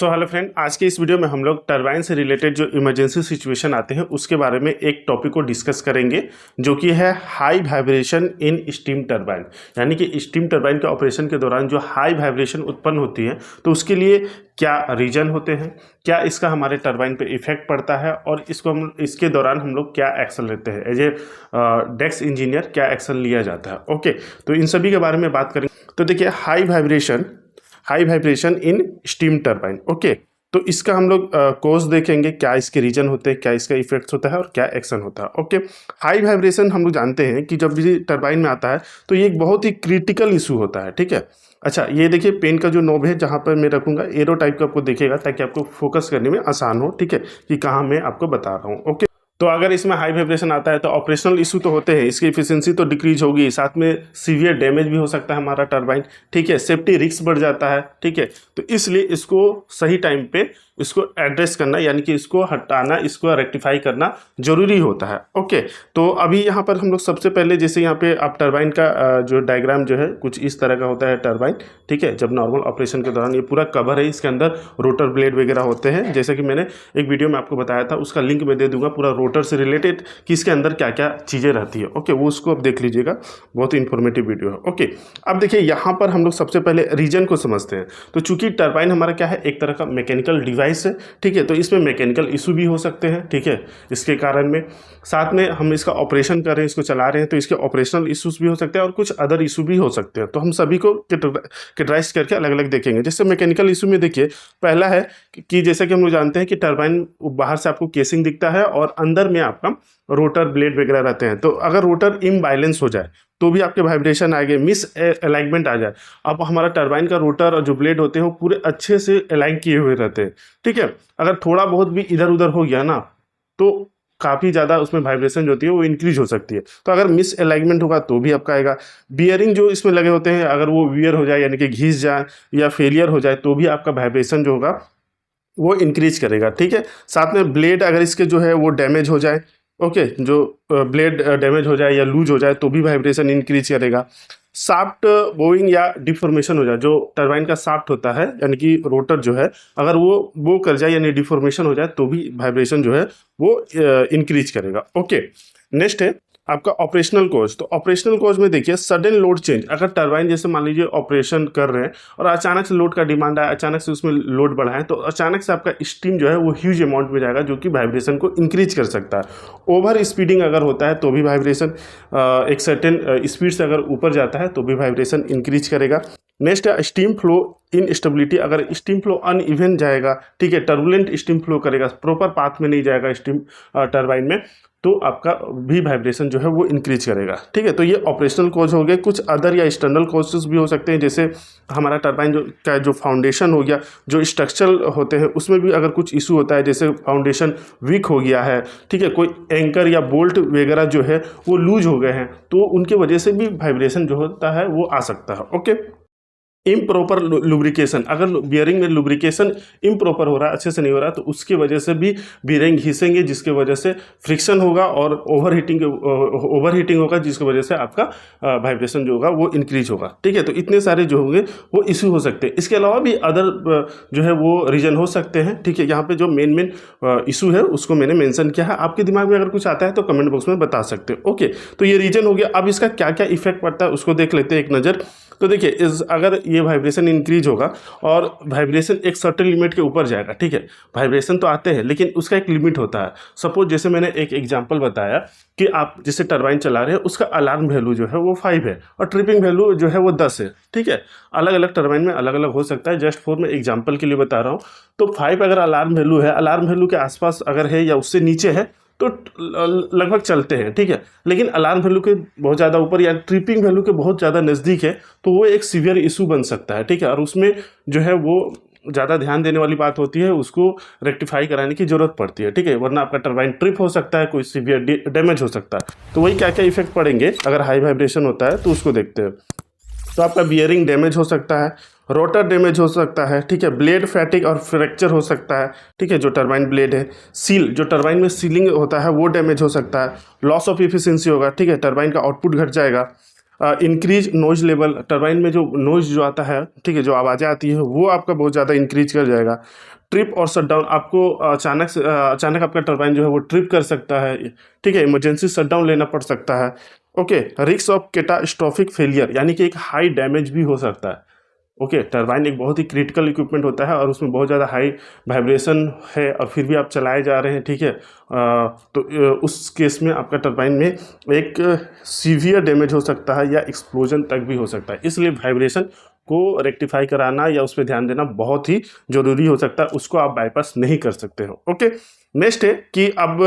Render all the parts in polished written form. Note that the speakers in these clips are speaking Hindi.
हेलो फ्रेंड, आज के इस वीडियो में हम लोग टरबाइन से रिलेटेड जो इमरजेंसी सिचुएशन आते हैं उसके बारे में एक टॉपिक को डिस्कस करेंगे, जो कि है high vibration in steam turbine. यानी कि स्टीम टरबाइन के ऑपरेशन के दौरान जो हाई वाइब्रेशन उत्पन्न होती है तो उसके लिए क्या रीजन होते हैं, क्या इसका हमारे टरबाइन पे इफेक्ट पड़ता है और इसके दौरान हम लोग क्या एक्शन लेते हैं। एज ए डेस्क इंजीनियर क्या एक्शन लिया जाता है। ओके, तो इन सभी के बारे में बात करेंगे। तो देखिए, high vibration in steam turbine. Okay, तो इसका हम लोग कोर्स देखेंगे, क्या इसके रीजन होते हैं, क्या इसका इफेक्ट्स होता है और क्या एक्शन होता है। ओके, हाई वाइब्रेशन हम लोग जानते हैं कि जब भी टरबाइन में आता है तो ये एक बहुत ही क्रिटिकल इशू होता है। ठीक है, अच्छा ये देखिए पेन का जो नोब है जहाँ पर मैं रखूंगा एरो टाइप का आपको दिखेगा, ताकि आपको फोकस करने में आसान हो। ठीक है, कि कहाँ मैं आपको बता रहा हूँ। ओके, तो अगर इसमें हाई वाइब्रेशन आता है तो ऑपरेशनल इशू तो होते हैं, इसकी एफिशिएंसी तो डिक्रीज होगी, साथ में सीवियर डैमेज भी हो सकता है हमारा टरबाइन। ठीक है, सेफ्टी रिस्क बढ़ जाता है। ठीक है, तो इसलिए इसको सही टाइम पे इसको एड्रेस करना, यानी कि इसको हटाना, इसको रेक्टिफाई करना जरूरी होता है। ओके, तो अभी यहाँ पर हम लोग सबसे पहले जैसे यहाँ पे आप टरबाइन का जो डायग्राम जो है कुछ इस तरह का होता है टरबाइन। ठीक है, जब नॉर्मल ऑपरेशन के दौरान ये पूरा कवर है, इसके अंदर रोटर ब्लेड वगैरह होते हैं, जैसे कि मैंने एक वीडियो में आपको बताया था, उसका लिंक मैं दे दूंगा पूरा रोटर से रिलेटेड कि इसके अंदर क्या क्या चीज़ें रहती है। ओके, वो उसको आप देख लीजिएगा, बहुत ही इंफॉर्मेटिव वीडियो है। ओके, अब देखिए यहाँ पर हम लोग सबसे पहले रीजन को समझते हैं। तो चूंकि टरबाइन हमारा क्या है, एक तरह का मैकेनिकल डिवाइस है। ठीक है, तो इसमें मैकेनिकल इशू भी हो सकते हैं। ठीक है, इसके कारण में साथ में हम इसका ऑपरेशन कर रहे हैं, इसको चला रहे हैं, तो इसके ऑपरेशनल इश्यूज भी हो सकते हैं और कुछ अदर इशू भी हो सकते हैं। तो हम सभी को कैटेगराइज करके अलग अलग देखेंगे। जैसे मैकेनिकल इशू में देखिए, पहला है कि जैसे कि हम लोग जानते हैं कि टरबाइन बाहर से आपको केसिंग दिखता है और अंदर में आपका रोटर ब्लेड वगैरह रहते हैं। तो अगर रोटर इम्बैलेंस हो जाए तो भी आपके वाइब्रेशन आएंगे, मिस अलाइनमेंट आ जाए। अब हमारा टरबाइन का रोटर और जो ब्लेड होते हैं वो पूरे अच्छे से अलाइन किए हुए रहते हैं। ठीक है, अगर थोड़ा बहुत भी इधर उधर हो गया ना तो काफ़ी ज़्यादा उसमें वाइब्रेशन जो होती है वो इंक्रीज हो सकती है। तो अगर मिस अलाइनमेंट होगा तो भी आपका आएगा। बियरिंग जो इसमें लगे होते हैं, अगर वो वियर हो जाए यानी कि घिस जाए या फेलियर हो जाए तो भी आपका वाइब्रेशन जो होगा वो इंक्रीज करेगा। ठीक है, साथ में ब्लेड अगर इसके जो है वो डैमेज हो जाए, ओके, जो ब्लेड डैमेज हो जाए या लूज हो जाए तो भी वाइब्रेशन इंक्रीज करेगा। शाफ्ट बोइंग या डिफॉर्मेशन हो जाए, जो टरबाइन का शाफ्ट होता है यानी कि रोटर जो है, अगर वो बो कर जाए यानी डिफॉर्मेशन हो जाए तो भी वाइब्रेशन जो है वो इंक्रीज करेगा। ओके, नेक्स्ट है आपका ऑपरेशनल कॉज। तो ऑपरेशनल कॉज में देखिए सडन लोड चेंज। अगर टरबाइन जैसे मान लीजिए ऑपरेशन कर रहे हैं और अचानक से लोड का डिमांड आया, अचानक से उसमें लोड बढ़ा है, तो अचानक से आपका स्टीम जो है वो ह्यूज अमाउंट में जाएगा, जो कि वाइब्रेशन को इंक्रीज कर सकता है। ओवर स्पीडिंग अगर होता है तो भी वाइब्रेशन एक सर्टेन स्पीड से अगर ऊपर जाता है तो भी वाइब्रेशन इंक्रीज करेगा। नेक्स्ट है स्टीम फ्लो इनस्टेबिलिटी। अगर स्टीम फ्लो अनइवन जाएगा, ठीक है, टर्बुलेंट स्टीम फ्लो करेगा, प्रॉपर पाथ में नहीं जाएगा स्टीम टरबाइन में, तो आपका भी वाइब्रेशन जो है वो इंक्रीज करेगा। ठीक है, तो ये ऑपरेशनल कॉज हो गए। कुछ अदर या एक्सटर्नल कॉजेस भी हो सकते हैं, जैसे हमारा टरबाइन जो फाउंडेशन हो गया, जो स्ट्रक्चरल होते हैं उसमें भी अगर कुछ इशू होता है, जैसे फाउंडेशन वीक हो गया है, ठीक है, कोई एंकर या बोल्ट वगैरह जो है वो लूज हो गए हैं, तो उनके वजह से भी वाइब्रेशन जो होता है वो आ सकता है। ओके, इम्प्रॉपर लुब्रिकेशन, अगर बियरिंग में लुब्रिकेशन इम्प्रॉपर हो रहा है, अच्छे से नहीं हो रहा है, तो उसकी वजह से भी बियरिंग घिसेंगे, जिसके वजह से फ्रिक्शन होगा और ओवर हीटिंग होगा, जिसकी वजह से आपका वाइब्रेशन जो होगा वो इंक्रीज होगा। ठीक है, तो इतने सारे जो होंगे वो इशू हो सकते हैं। इसके अलावा भी अदर जो है वो रीजन हो सकते हैं। ठीक है, यहाँ पे जो मेन इशू है उसको मैंने मेंशन किया है। आपके दिमाग में अगर कुछ आता है तो कमेंट बॉक्स में बता सकते हो। ओके, तो ये रीजन हो गया। अब इसका क्या क्या इफेक्ट पड़ता है उसको देख लेते हैं एक नज़र। तो देखिए, अगर ये वाइब्रेशन इंक्रीज होगा और वाइब्रेशन एक सर्टेन लिमिट के ऊपर जाएगा, ठीक है, वाइब्रेशन तो आते हैं लेकिन उसका एक लिमिट होता है। सपोज जैसे मैंने एक एग्जांपल बताया कि आप जैसे टरबाइन चला रहे हैं, उसका अलार्म वैल्यू जो है वो 5 है और ट्रिपिंग वैल्यू जो है वो 10 है। ठीक है, अलग अलग टरबाइन में अलग अलग हो सकता है, जस्ट फॉर मैं एग्जाम्पल के लिए बता रहा हूँ। तो 5 अगर अलार्म वैल्यू है, अलार्म वैल्यू के आसपास अगर है या उससे नीचे है तो लगभग चलते हैं। ठीक है, लेकिन अलार्म वैल्यू के बहुत ज़्यादा ऊपर या ट्रिपिंग वैल्यू के बहुत ज़्यादा नज़दीक है तो वो एक सीवियर इशू बन सकता है। ठीक है, और उसमें जो है वो ज़्यादा ध्यान देने वाली बात होती है, उसको रेक्टिफाई कराने की ज़रूरत पड़ती है। ठीक है, वरना आपका टरबाइन ट्रिप हो सकता है, कोई सीवियर डैमेज हो सकता है। तो वही क्या क्या इफेक्ट पड़ेंगे अगर हाई वाइब्रेशन होता है तो उसको देखते हैं। तो आपका बियरिंग डैमेज हो सकता है, रोटर डैमेज हो सकता है, ठीक है, ब्लेड फैटिक और फ्रैक्चर हो सकता है। ठीक है, जो टरबाइन ब्लेड है, सील, जो टरबाइन में सीलिंग होता है वो डैमेज हो सकता है, लॉस ऑफ इफिशिएंसी होगा। ठीक है, टरबाइन का आउटपुट घट जाएगा, इंक्रीज नॉइज लेवल, टरबाइन में जो नॉइज जो आता है, ठीक है, जो आवाज़ें आती है वो आपका बहुत ज़्यादा इंक्रीज कर जाएगा। ट्रिप और शटडाउन, आपको अचानक आपका टरबाइन जो है वो ट्रिप कर सकता है, ठीक है, इमरजेंसी शटडाउन लेना पड़ सकता है। Okay, risk of catastrophic failure, यानी कि एक हाई डैमेज भी हो सकता है। ओके, टरबाइन एक बहुत ही क्रिटिकल इक्विपमेंट होता है और उसमें बहुत ज़्यादा हाई वाइब्रेशन है और फिर भी आप चलाए जा रहे हैं, ठीक है, तो उस केस में आपका टरबाइन में एक सीवियर डैमेज हो सकता है या एक्सप्लोजन तक भी हो सकता है। इसलिए वाइब्रेशन को रेक्टिफाई कराना या उस पर ध्यान देना बहुत ही ज़रूरी हो सकता है, उसको आप बाईपास नहीं कर सकते हो। ओके, नेक्स्ट है कि अब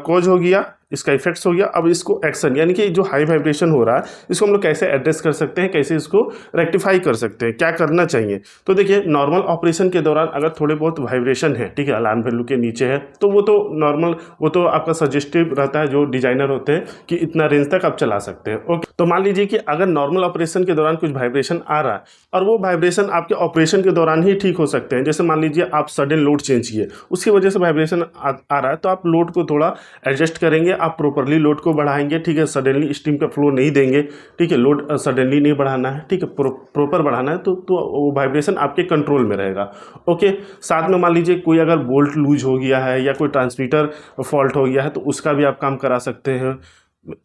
कॉज हो गया, इसका इफेक्ट्स हो गया, अब इसको एक्शन, यानी कि जो हाई वाइब्रेशन हो रहा है इसको हम लोग कैसे एड्रेस कर सकते हैं, कैसे इसको रेक्टिफाई कर सकते हैं, क्या करना चाहिए। तो देखिए, नॉर्मल ऑपरेशन के दौरान अगर थोड़े बहुत वाइब्रेशन है, ठीक है, अलार्म वैल्यू के नीचे है, तो वो तो नॉर्मल, वो तो आपका सजेस्टिव रहता है, जो डिजाइनर होते हैं कि इतना रेंज तक आप चला सकते हैं। ओके, तो मान लीजिए कि अगर नॉर्मल ऑपरेशन के दौरान कुछ वाइब्रेशन आ रहा है और वो वाइब्रेशन आपके ऑपरेशन के दौरान ही ठीक हो सकते हैं, जैसे मान लीजिए आप सडन लोड चेंज किए, उसकी वजह से वाइब्रेशन आ रहा है, तो आप लोड को थोड़ा एडजस्ट करेंगे, आप प्रॉपरली लोड को बढ़ाएंगे, ठीक है, सडनली स्टीम का फ्लो नहीं देंगे, ठीक है, लोड सडनली नहीं बढ़ाना है, ठीक है, प्रॉपर बढ़ाना है, तो वो वाइब्रेशन आपके कंट्रोल में रहेगा। ओके, साथ में मान लीजिए कोई अगर बोल्ट लूज हो गया है या कोई ट्रांसमीटर फॉल्ट हो गया है, तो उसका भी आप काम करा सकते हैं।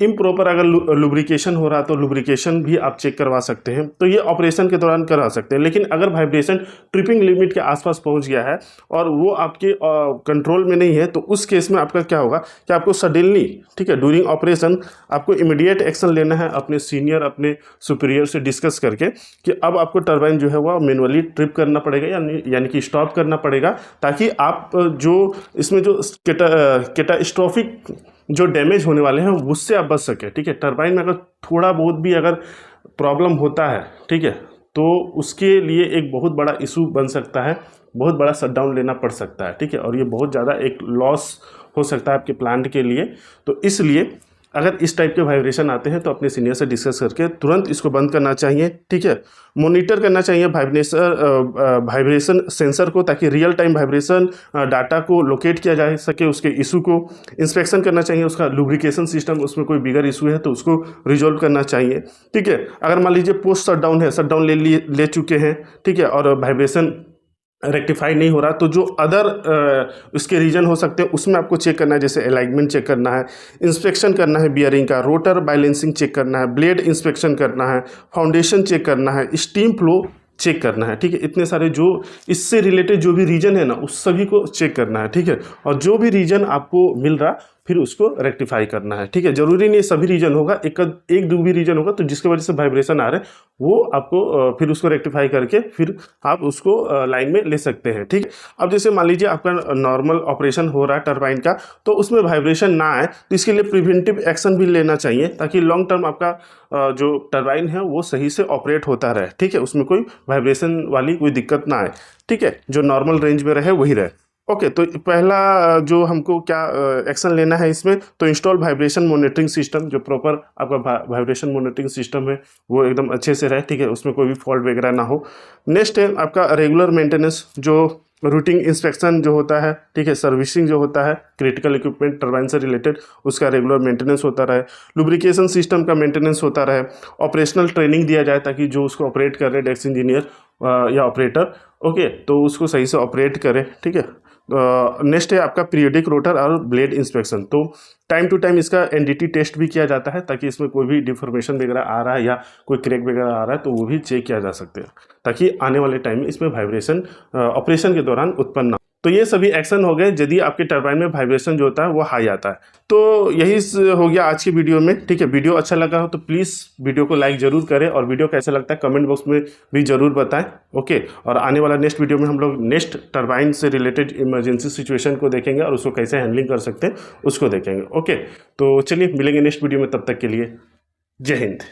इम्प्रॉपर अगर लुब्रिकेशन हो रहा है तो लुब्रिकेशन भी आप चेक करवा सकते हैं, तो ये ऑपरेशन के दौरान करा सकते हैं। लेकिन अगर वाइब्रेशन ट्रिपिंग लिमिट के आसपास पहुंच गया है और वो आपके कंट्रोल में नहीं है, तो उस केस में आपका क्या होगा कि आपको सडनली, ठीक है, ड्यूरिंग ऑपरेशन आपको इमीडिएट एक्शन लेना है, अपने सीनियर, अपने सुपीरियर से डिस्कस करके कि अब आपको टरबाइन जो है वो मैनुअली ट्रिप करना पड़ेगा, यानी कि स्टॉप करना पड़ेगा, ताकि आप जो इसमें जो कैटास्ट्रोफिक जो डैमेज होने वाले हैं उससे आप बच सके। ठीक है, टरबाइन में अगर थोड़ा बहुत भी अगर प्रॉब्लम होता है, ठीक है, तो उसके लिए एक बहुत बड़ा इशू बन सकता है, बहुत बड़ा शटडाउन लेना पड़ सकता है। ठीक है, और ये बहुत ज़्यादा एक लॉस हो सकता है आपके प्लांट के लिए। तो इसलिए अगर इस टाइप के वाइब्रेशन आते हैं तो अपने सीनियर से डिस्कस करके तुरंत इसको बंद करना चाहिए। ठीक है, मॉनिटर करना चाहिए वाइब्रेशन सेंसर को, ताकि रियल टाइम वाइब्रेशन डाटा को लोकेट किया जा सके, उसके इशू को इंस्पेक्शन करना चाहिए, उसका लुब्रिकेशन सिस्टम, उसमें कोई बिगर इशू है तो उसको रिजॉल्व करना चाहिए। ठीक है, अगर मान लीजिए पोस्ट शटडाउन है, शटडाउन ले चुके हैं, ठीक है, और वाइब्रेशन रेक्टिफाई नहीं हो रहा, तो जो अदर उसके रीजन हो सकते हैं उसमें आपको चेक करना है, जैसे अलाइनमेंट चेक करना है, इंस्पेक्शन करना है बियरिंग का, रोटर बैलेंसिंग चेक करना है, ब्लेड इंस्पेक्शन करना है, फाउंडेशन चेक करना है, स्टीम फ्लो चेक करना है। ठीक है, इतने सारे जो इससे रिलेटेड जो भी रीजन है ना, उस सभी को चेक करना है। ठीक है, और जो भी रीजन आपको मिल रहा फिर उसको रेक्टिफाई करना है। ठीक है, जरूरी नहीं सभी रीजन होगा, एक दो भी रीजन होगा तो जिसकी वजह से वाइब्रेशन आ रहे हैं वो आपको फिर उसको रेक्टिफाई करके फिर आप उसको लाइन में ले सकते हैं। ठीक है, अब जैसे मान लीजिए आपका नॉर्मल ऑपरेशन हो रहा है टरबाइन का, तो उसमें वाइब्रेशन ना आए, तो इसके लिए प्रिवेंटिव एक्शन भी लेना चाहिए, ताकि लॉन्ग टर्म आपका जो टरबाइन है वो सही से ऑपरेट होता रहे। ठीक है, उसमें कोई वाइब्रेशन वाली कोई दिक्कत ना आए। ठीक है, जो नॉर्मल रेंज में रहे वही रहे। ओके, तो पहला जो हमको क्या एक्शन लेना है इसमें, तो इंस्टॉल वाइब्रेशन मॉनिटरिंग सिस्टम, जो प्रॉपर आपका वाइब्रेशन मॉनिटरिंग सिस्टम है वो एकदम अच्छे से रहे। ठीक है, उसमें कोई भी फॉल्ट वगैरह ना हो। नेक्स्ट है आपका रेगुलर मेंटेनेंस, जो रूटीन इंस्पेक्शन जो होता है, ठीक है, सर्विसिंग जो होता है क्रिटिकल इक्विपमेंट टरबाइन से रिलेटेड, उसका रेगुलर मेंटेनेंस होता रहे, लुब्रिकेशन सिस्टम का मेंटेनेंस होता रहे, ऑपरेशनल ट्रेनिंग दिया जाए ताकि जो उसको ऑपरेट कर रहे डेस्क इंजीनियर या ऑपरेटर, ओके, तो उसको सही से ऑपरेट करे। ठीक है, नेक्स्ट है आपका पीरियडिक रोटर और ब्लेड इंस्पेक्शन, तो टाइम टू टाइम इसका एनडीटी टेस्ट भी किया जाता है, ताकि इसमें कोई भी डिफॉर्मेशन वगैरह आ रहा है या कोई क्रैक वगैरह आ रहा है तो वो भी चेक किया जा सकते हैं, ताकि आने वाले टाइम में इसमें वाइब्रेशन ऑपरेशन के दौरान उत्पन्न ना। तो ये सभी एक्शन हो गए यदि आपके टरबाइन में वाइब्रेशन जो होता है वो हाई आता है। तो यही हो गया आज की वीडियो में। ठीक है, वीडियो अच्छा लगा हो तो प्लीज़ वीडियो को लाइक ज़रूर करें, और वीडियो कैसा लगता है कमेंट बॉक्स में भी ज़रूर बताएं। ओके, और आने वाला नेक्स्ट वीडियो में हम लोग नेक्स्ट टरबाइन से रिलेटेड इमरजेंसी सिचुएशन को देखेंगे और उसको कैसे हैंडलिंग कर सकते हैं उसको देखेंगे। ओके, तो चलिए मिलेंगे नेक्स्ट वीडियो में, तब तक के लिए जय हिंद।